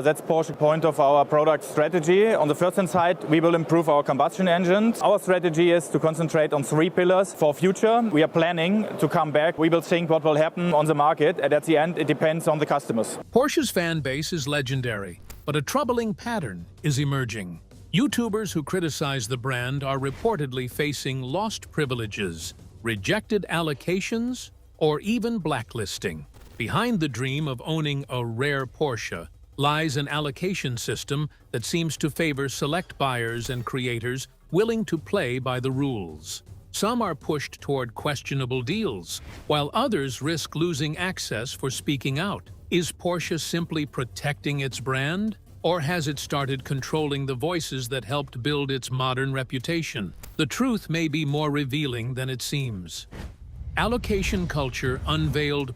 That's Porsche's point of our product strategy. On the first hand side, we will improve our combustion engines. Our strategy is to concentrate on 3 pillars for future. We are planning to come back. We will think what will happen on the market, and at the end, it depends on the customers. Porsche's fan base is legendary, but a troubling pattern is emerging. YouTubers who criticize the brand are reportedly facing lost privileges, rejected allocations, or even blacklisting. Behind the dream of owning a rare Porsche lies an allocation system that seems to favor select buyers and creators willing to play by the rules. Some are pushed toward questionable deals, while others risk losing access for speaking out. Is Porsche simply protecting its brand? Or has it started controlling the voices that helped build its modern reputation? The truth may be more revealing than it seems. Allocation culture unveiled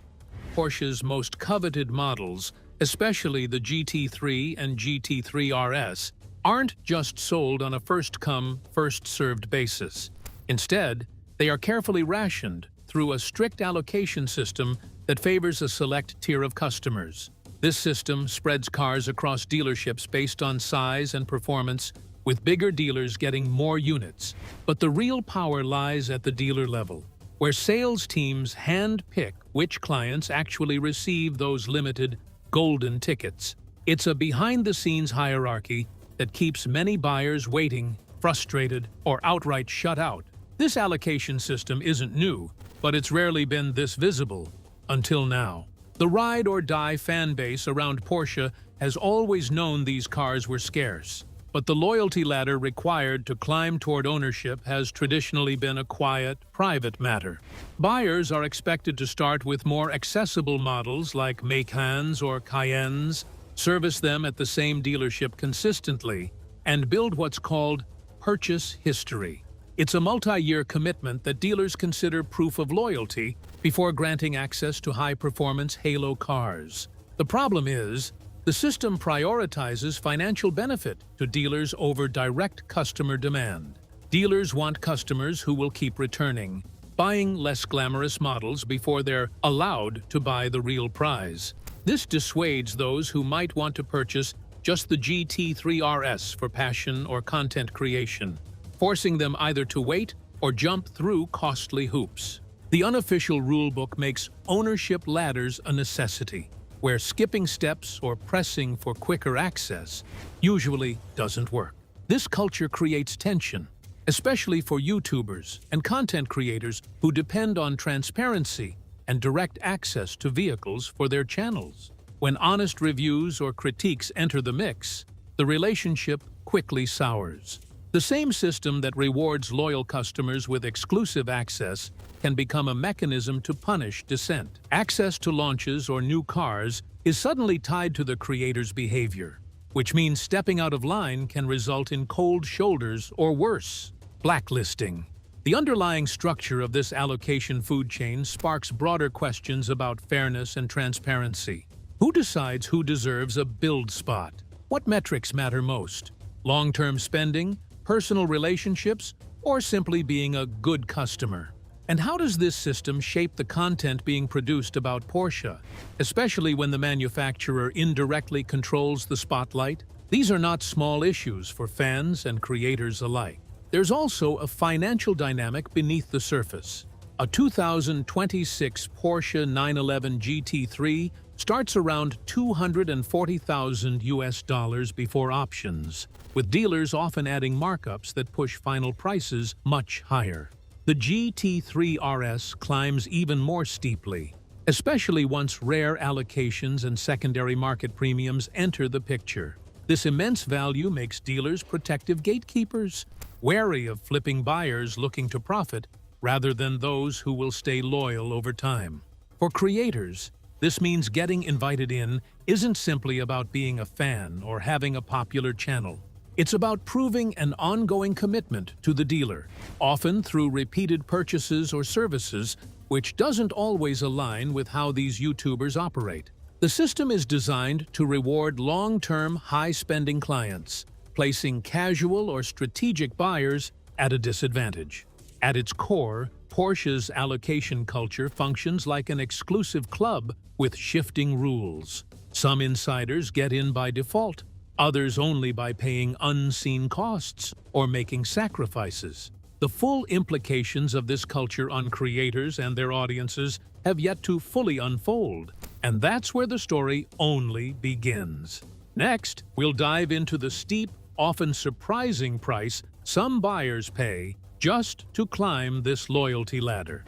Porsche's most coveted models, especially the GT3 and GT3 RS, aren't just sold on a first-come, first-served basis. Instead, they are carefully rationed through a strict allocation system that favors a select tier of customers. This system spreads cars across dealerships based on size and performance, with bigger dealers getting more units. But the real power lies at the dealer level, where sales teams hand-pick which clients actually receive those limited golden tickets. It's a behind-the-scenes hierarchy that keeps many buyers waiting, frustrated, or outright shut out. This allocation system isn't new, but it's rarely been this visible until now. The ride-or-die fan base around Porsche has always known these cars were scarce, but the loyalty ladder required to climb toward ownership has traditionally been a quiet, private matter. Buyers are expected to start with more accessible models like Mayans or Cayennes, service them at the same dealership consistently, and build what's called purchase history. It's a multi-year commitment that dealers consider proof of loyalty before granting access to high-performance halo cars. The problem is, the system prioritizes financial benefit to dealers over direct customer demand. Dealers want customers who will keep returning, buying less glamorous models before they're allowed to buy the real prize. This dissuades those who might want to purchase just the GT3 RS for passion or content creation, forcing them either to wait or jump through costly hoops. The unofficial rulebook makes ownership ladders a necessity, where skipping steps or pressing for quicker access usually doesn't work. This culture creates tension, especially for YouTubers and content creators who depend on transparency and direct access to vehicles for their channels. When honest reviews or critiques enter the mix, the relationship quickly sours. The same system that rewards loyal customers with exclusive access can become a mechanism to punish dissent. Access to launches or new cars is suddenly tied to the creator's behavior, which means stepping out of line can result in cold shoulders or worse, blacklisting. The underlying structure of this allocation food chain sparks broader questions about fairness and transparency. Who decides who deserves a build spot? What metrics matter most? Long-term spending, personal relationships, or simply being a good customer? And how does this system shape the content being produced about Porsche, especially when the manufacturer indirectly controls the spotlight? These are not small issues for fans and creators alike. There's also a financial dynamic beneath the surface. A 2026 Porsche 911 GT3 starts around $240,000 before options, with dealers often adding markups that push final prices much higher. The GT3 RS climbs even more steeply, especially once rare allocations and secondary market premiums enter the picture. This immense value makes dealers protective gatekeepers, wary of flipping buyers looking to profit rather than those who will stay loyal over time. For creators, this means getting invited in isn't simply about being a fan or having a popular channel. It's about proving an ongoing commitment to the dealer, often through repeated purchases or services, which doesn't always align with how these YouTubers operate. The system is designed to reward long-term, high-spending clients, placing casual or strategic buyers at a disadvantage. At its core, Porsche's allocation culture functions like an exclusive club with shifting rules. Some insiders get in by default, others only by paying unseen costs or making sacrifices. The full implications of this culture on creators and their audiences have yet to fully unfold, and that's where the story only begins. Next, we'll dive into the steep, often surprising price some buyers pay just to climb this loyalty ladder.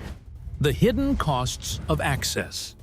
The hidden costs of access.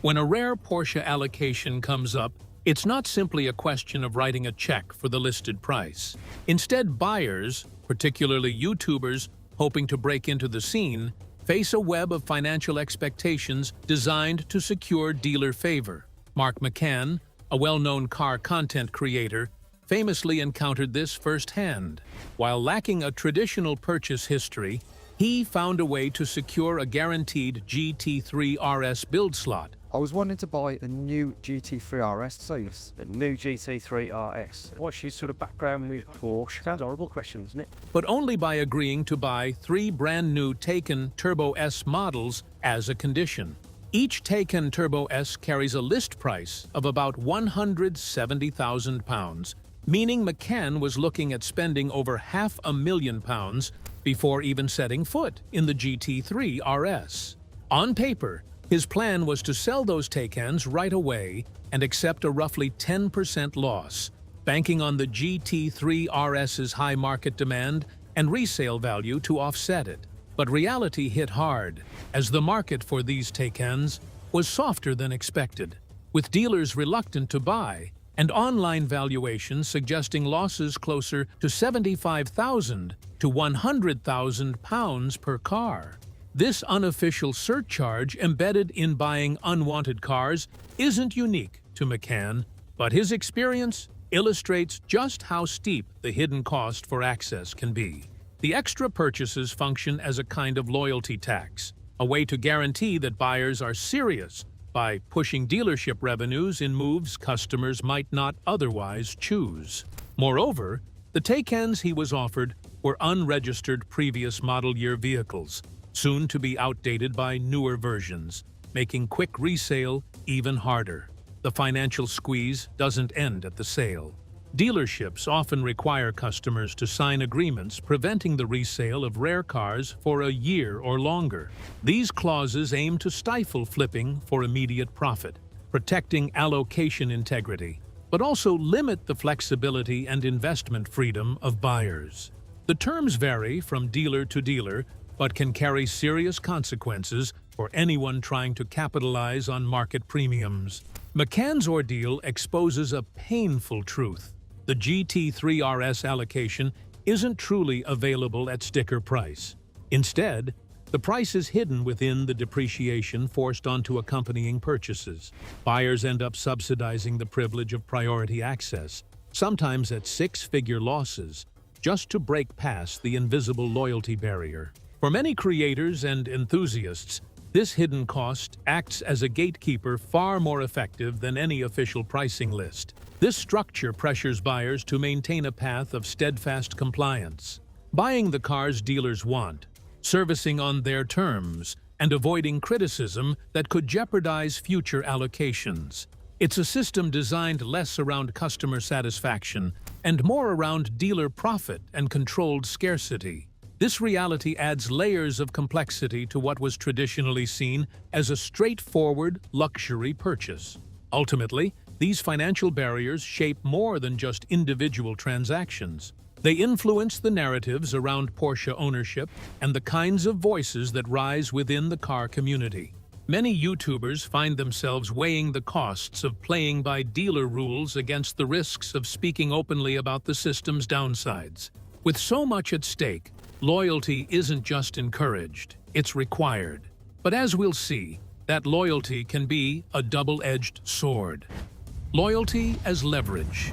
When a rare Porsche allocation comes up, it's not simply a question of writing a check for the listed price. Instead, buyers, particularly YouTubers hoping to break into the scene, face a web of financial expectations designed to secure dealer favor. Mark McCann, a well-known car content creator, famously encountered this firsthand. While lacking a traditional purchase history, he found a way to secure a guaranteed GT3 RS build slot. I was wanting to buy a new GT3 RS, so yes. The new GT3 RS. What's your sort of background with Porsche? Sounds a horrible question, doesn't it? But only by agreeing to buy 3 brand-new Taycan Turbo S models as a condition. Each Taycan Turbo S carries a list price of about £170,000, meaning McCann was looking at spending over £500,000 before even setting foot in the GT3 RS. On paper, his plan was to sell those Taycans right away and accept a roughly 10% loss, banking on the GT3 RS's high market demand and resale value to offset it. But reality hit hard, as the market for these Taycans was softer than expected, with dealers reluctant to buy and online valuations suggesting losses closer to £75,000 to £100,000 per car. This unofficial surcharge embedded in buying unwanted cars isn't unique to McCann, but his experience illustrates just how steep the hidden cost for access can be. The extra purchases function as a kind of loyalty tax, a way to guarantee that buyers are serious by pushing dealership revenues in moves customers might not otherwise choose. Moreover, the Taycans he was offered were unregistered previous model year vehicles, soon to be outdated by newer versions, making quick resale even harder. The financial squeeze doesn't end at the sale. Dealerships often require customers to sign agreements preventing the resale of rare cars for a year or longer. These clauses aim to stifle flipping for immediate profit, protecting allocation integrity, but also limit the flexibility and investment freedom of buyers. The terms vary from dealer to dealer, but can carry serious consequences for anyone trying to capitalize on market premiums. McCann's ordeal exposes a painful truth. The GT3 RS allocation isn't truly available at sticker price. Instead, the price is hidden within the depreciation forced onto accompanying purchases. Buyers end up subsidizing the privilege of priority access, sometimes at 6-figure losses, just to break past the invisible loyalty barrier. For many creators and enthusiasts, this hidden cost acts as a gatekeeper far more effective than any official pricing list. This structure pressures buyers to maintain a path of steadfast compliance, buying the cars dealers want, servicing on their terms, and avoiding criticism that could jeopardize future allocations. It's a system designed less around customer satisfaction and more around dealer profit and controlled scarcity. This reality adds layers of complexity to what was traditionally seen as a straightforward luxury purchase. Ultimately, these financial barriers shape more than just individual transactions. They influence the narratives around Porsche ownership and the kinds of voices that rise within the car community. Many YouTubers find themselves weighing the costs of playing by dealer rules against the risks of speaking openly about the system's downsides. With so much at stake, loyalty isn't just encouraged, it's required. But as we'll see, that loyalty can be a double-edged sword. Loyalty as leverage.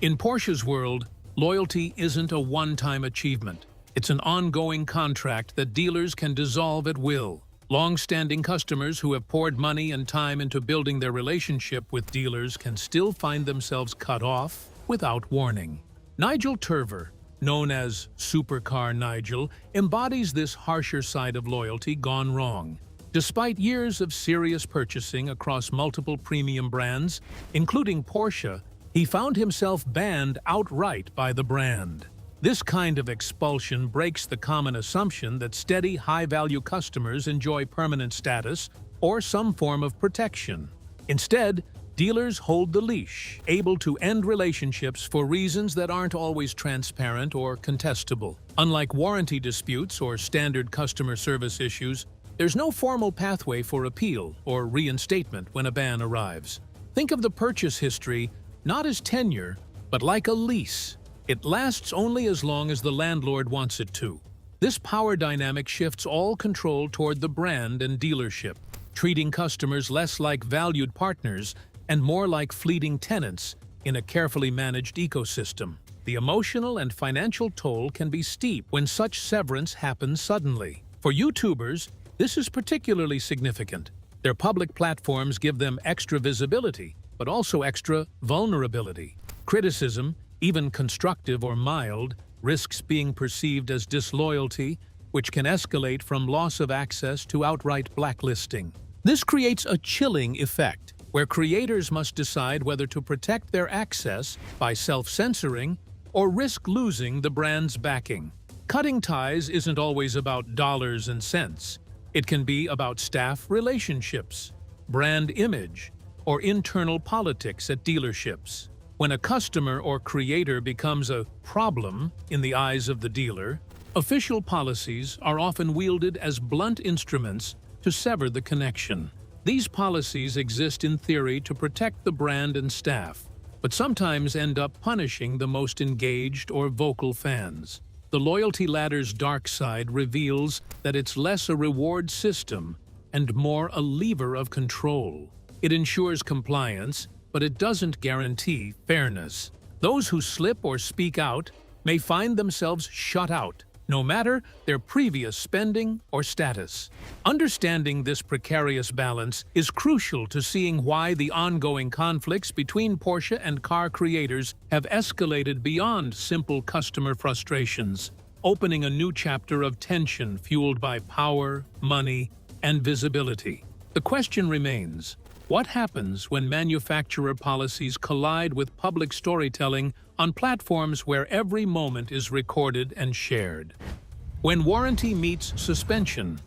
In Porsche's world, loyalty isn't a one-time achievement. It's an ongoing contract that dealers can dissolve at will. Long-standing customers who have poured money and time into building their relationship with dealers can still find themselves cut off without warning. Nigel Turver, known as Supercar Nigel, embodies this harsher side of loyalty gone wrong. Despite years of serious purchasing across multiple premium brands, including Porsche, he found himself banned outright by the brand. This kind of expulsion breaks the common assumption that steady, high-value customers enjoy permanent status or some form of protection. Instead, dealers hold the leash, able to end relationships for reasons that aren't always transparent or contestable. Unlike warranty disputes or standard customer service issues, there's no formal pathway for appeal or reinstatement when a ban arrives. Think of the purchase history not as tenure, but like a lease. It lasts only as long as the landlord wants it to. This power dynamic shifts all control toward the brand and dealership, treating customers less like valued partners and more like fleeting tenants in a carefully managed ecosystem. The emotional and financial toll can be steep when such severance happens suddenly. For YouTubers, this is particularly significant. Their public platforms give them extra visibility, but also extra vulnerability. Criticism, even constructive or mild, risks being perceived as disloyalty, which can escalate from loss of access to outright blacklisting. This creates a chilling effect, where creators must decide whether to protect their access by self-censoring or risk losing the brand's backing. Cutting ties isn't always about dollars and cents. It can be about staff relationships, brand image, or internal politics at dealerships. When a customer or creator becomes a problem in the eyes of the dealer, official policies are often wielded as blunt instruments to sever the connection. These policies exist in theory to protect the brand and staff, but sometimes end up punishing the most engaged or vocal fans. The loyalty ladder's dark side reveals that it's less a reward system and more a lever of control. It ensures compliance, but it doesn't guarantee fairness. Those who slip or speak out may find themselves shut out, no matter their previous spending or status. Understanding this precarious balance is crucial to seeing why the ongoing conflicts between Porsche and car creators have escalated beyond simple customer frustrations, opening a new chapter of tension fueled by power, money, and visibility. The question remains: what happens when manufacturer policies collide with public storytelling on platforms where every moment is recorded and shared? When warranty meets suspension,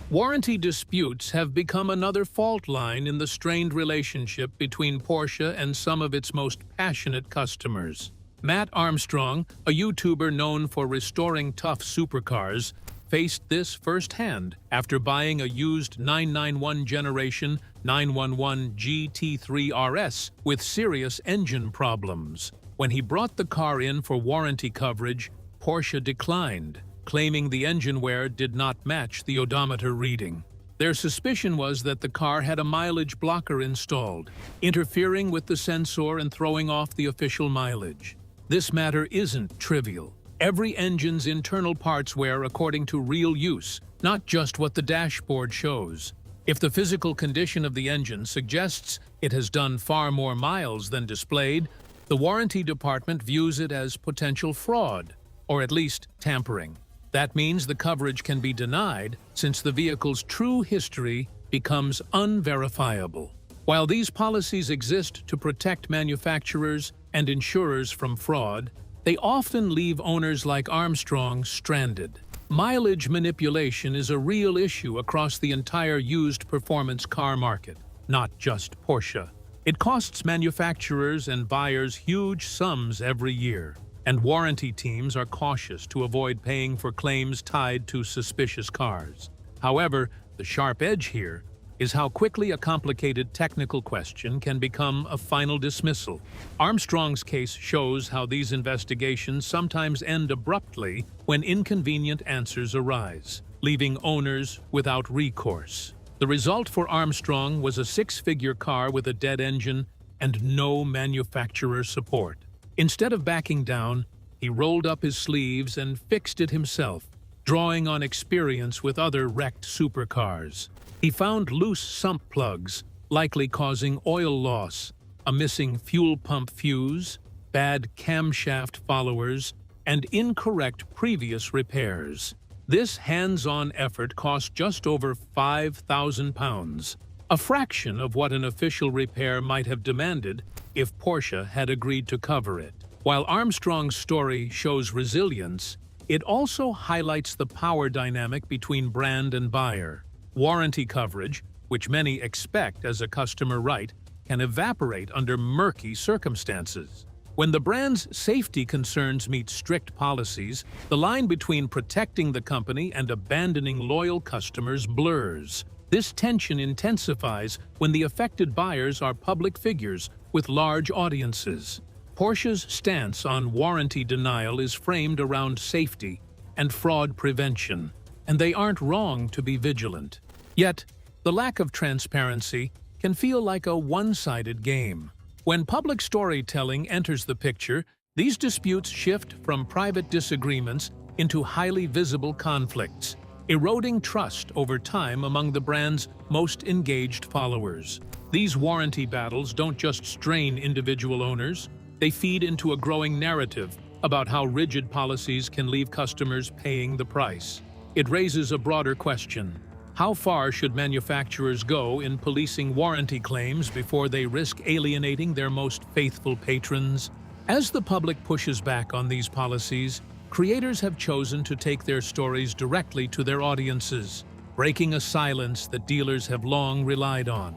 warranty disputes have become another fault line in the strained relationship between Porsche and some of its most passionate customers. Matt Armstrong, a YouTuber known for restoring tough supercars, faced this firsthand after buying a used 991 generation 911 GT3 RS with serious engine problems. When he brought the car in for warranty coverage, Porsche declined, claiming the engine wear did not match the odometer reading. Their suspicion was that the car had a mileage blocker installed, interfering with the sensor and throwing off the official mileage. This matter isn't trivial. Every engine's internal parts wear according to real use, not just what the dashboard shows. If the physical condition of the engine suggests it has done far more miles than displayed, the warranty department views it as potential fraud, or at least tampering. That means the coverage can be denied since the vehicle's true history becomes unverifiable. While these policies exist to protect manufacturers and insurers from fraud, they often leave owners like Armstrong stranded. Mileage manipulation is a real issue across the entire used performance car market, not just Porsche. It costs manufacturers and buyers huge sums every year, and warranty teams are cautious to avoid paying for claims tied to suspicious cars. However, the sharp edge here is how quickly a complicated technical question can become a final dismissal. Armstrong's case shows how these investigations sometimes end abruptly when inconvenient answers arise, leaving owners without recourse. The result for Armstrong was a six-figure car with a dead engine and no manufacturer support. Instead of backing down, he rolled up his sleeves and fixed it himself, drawing on experience with other wrecked supercars. He found loose sump plugs, likely causing oil loss, a missing fuel pump fuse, bad camshaft followers, and incorrect previous repairs. This hands-on effort cost just over £5,000, a fraction of what an official repair might have demanded if Porsche had agreed to cover it. While Armstrong's story shows resilience, it also highlights the power dynamic between brand and buyer. Warranty coverage, which many expect as a customer right, can evaporate under murky circumstances. When the brand's safety concerns meet strict policies, the line between protecting the company and abandoning loyal customers blurs. This tension intensifies when the affected buyers are public figures with large audiences. Porsche's stance on warranty denial is framed around safety and fraud prevention, and they aren't wrong to be vigilant. Yet, the lack of transparency can feel like a one-sided game. When public storytelling enters the picture, these disputes shift from private disagreements into highly visible conflicts, eroding trust over time among the brand's most engaged followers. These warranty battles don't just strain individual owners, they feed into a growing narrative about how rigid policies can leave customers paying the price. It raises a broader question. How far should manufacturers go in policing warranty claims before they risk alienating their most faithful patrons? As the public pushes back on these policies, creators have chosen to take their stories directly to their audiences, breaking a silence that dealers have long relied on.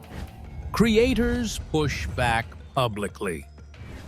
Creators push back publicly.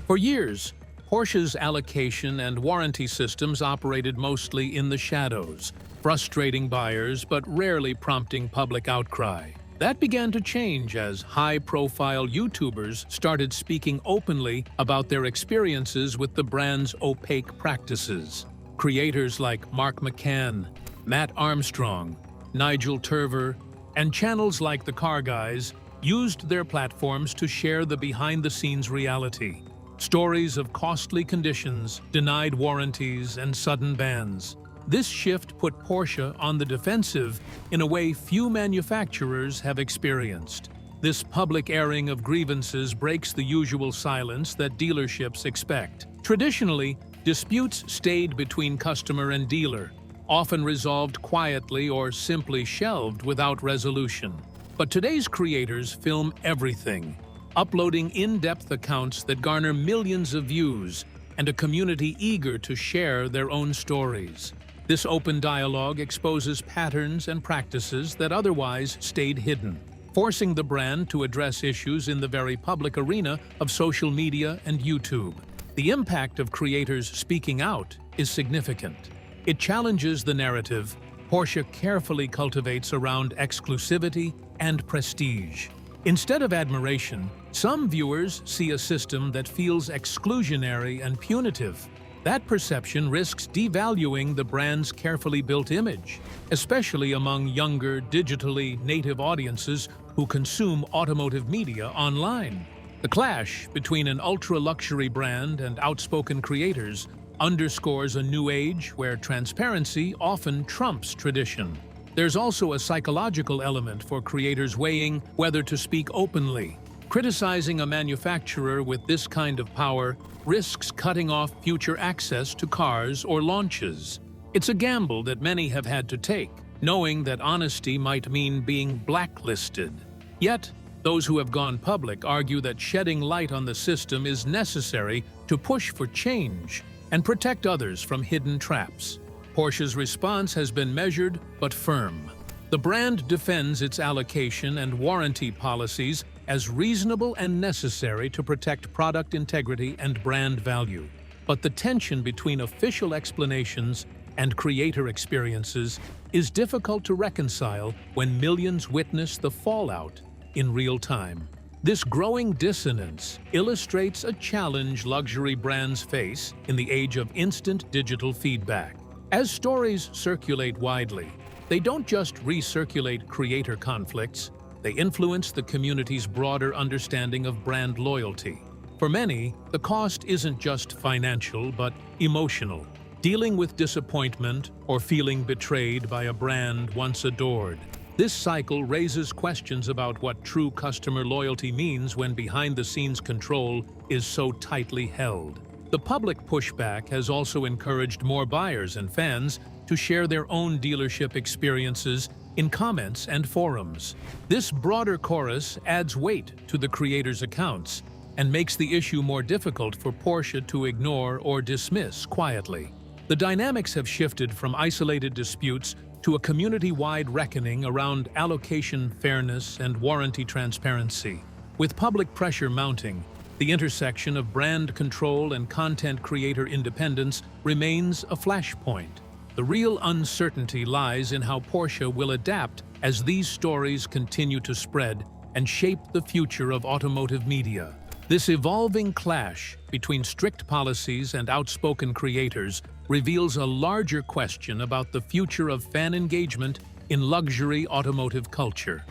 For years, Porsche's allocation and warranty systems operated mostly in the shadows, frustrating buyers but rarely prompting public outcry. That began to change as high-profile YouTubers started speaking openly about their experiences with the brand's opaque practices. Creators like Mark McCann, Matt Armstrong, Nigel Turver, and channels like The Car Guys used their platforms to share the behind-the-scenes reality. Stories of costly conditions, denied warranties, and sudden bans. This shift put Porsche on the defensive in a way few manufacturers have experienced. This public airing of grievances breaks the usual silence that dealerships expect. Traditionally, disputes stayed between customer and dealer, often resolved quietly or simply shelved without resolution. But today's creators film everything, uploading in-depth accounts that garner millions of views and a community eager to share their own stories. This open dialogue exposes patterns and practices that otherwise stayed hidden, forcing the brand to address issues in the very public arena of social media and YouTube. The impact of creators speaking out is significant. It challenges the narrative Porsche carefully cultivates around exclusivity and prestige. Instead of admiration, some viewers see a system that feels exclusionary and punitive. That perception risks devaluing the brand's carefully built image, especially among younger, digitally native audiences who consume automotive media online. The clash between an ultra-luxury brand and outspoken creators underscores a new age where transparency often trumps tradition. There's also a psychological element for creators weighing whether to speak openly. Criticizing a manufacturer with this kind of power risks cutting off future access to cars or launches. It's a gamble that many have had to take, knowing that honesty might mean being blacklisted. Yet, those who have gone public argue that shedding light on the system is necessary to push for change and protect others from hidden traps. Porsche's response has been measured but firm. The brand defends its allocation and warranty policies as reasonable and necessary to protect product integrity and brand value. But the tension between official explanations and creator experiences is difficult to reconcile when millions witness the fallout in real time. This growing dissonance illustrates a challenge luxury brands face in the age of instant digital feedback. As stories circulate widely, they don't just recirculate creator conflicts, they influence the community's broader understanding of brand loyalty. For many, the cost isn't just financial but emotional, dealing with disappointment or feeling betrayed by a brand once adored. This cycle raises questions about what true customer loyalty means when behind-the-scenes control is so tightly held. The public pushback has also encouraged more buyers and fans to share their own dealership experiences in comments and forums. This broader chorus adds weight to the creators' accounts and makes the issue more difficult for Porsche to ignore or dismiss quietly. The dynamics have shifted from isolated disputes to a community-wide reckoning around allocation fairness and warranty transparency. With public pressure mounting, the intersection of brand control and content creator independence remains a flashpoint. The real uncertainty lies in how Porsche will adapt as these stories continue to spread and shape the future of automotive media. This evolving clash between strict policies and outspoken creators reveals a larger question about the future of fan engagement in luxury automotive culture.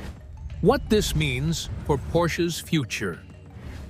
What this means for Porsche's future.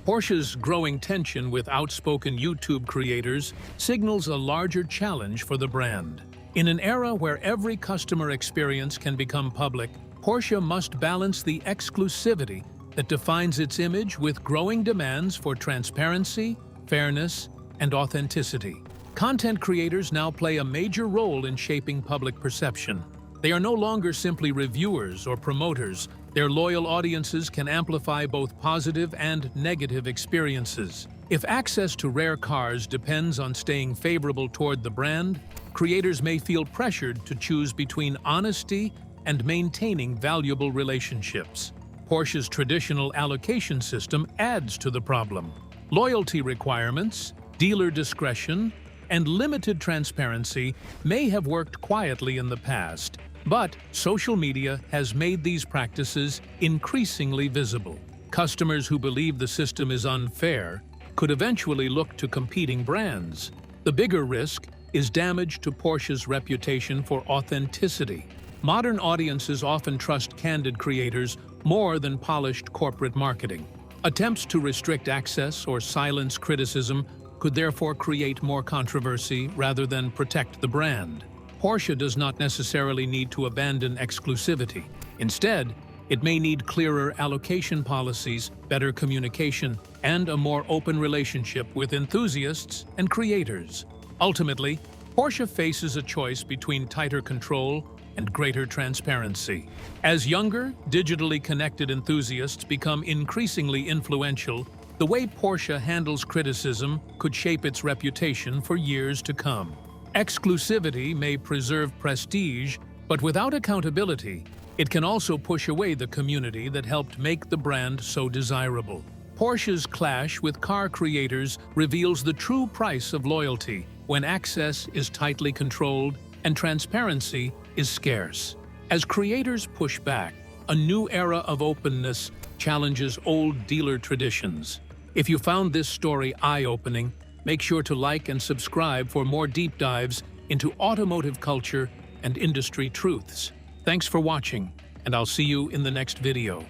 Porsche's growing tension with outspoken YouTube creators signals a larger challenge for the brand. In an era where every customer experience can become public, Porsche must balance the exclusivity that defines its image with growing demands for transparency, fairness, and authenticity. Content creators now play a major role in shaping public perception. They are no longer simply reviewers or promoters. Their loyal audiences can amplify both positive and negative experiences. If access to rare cars depends on staying favorable toward the brand, creators may feel pressured to choose between honesty and maintaining valuable relationships. Porsche's traditional allocation system adds to the problem. Loyalty requirements, dealer discretion, and limited transparency may have worked quietly in the past, but social media has made these practices increasingly visible. Customers who believe the system is unfair could eventually look to competing brands. The bigger risk is damage to Porsche's reputation for authenticity. Modern audiences often trust candid creators more than polished corporate marketing. Attempts to restrict access or silence criticism could therefore create more controversy rather than protect the brand. Porsche does not necessarily need to abandon exclusivity. Instead, it may need clearer allocation policies, better communication, and a more open relationship with enthusiasts and creators. Ultimately, Porsche faces a choice between tighter control and greater transparency. As younger, digitally connected enthusiasts become increasingly influential, the way Porsche handles criticism could shape its reputation for years to come. Exclusivity may preserve prestige, but without accountability, it can also push away the community that helped make the brand so desirable. Porsche's clash with car creators reveals the true price of loyalty when access is tightly controlled and transparency is scarce. As creators push back, a new era of openness challenges old dealer traditions. If you found this story eye-opening, make sure to like and subscribe for more deep dives into automotive culture and industry truths. Thanks for watching, and I'll see you in the next video.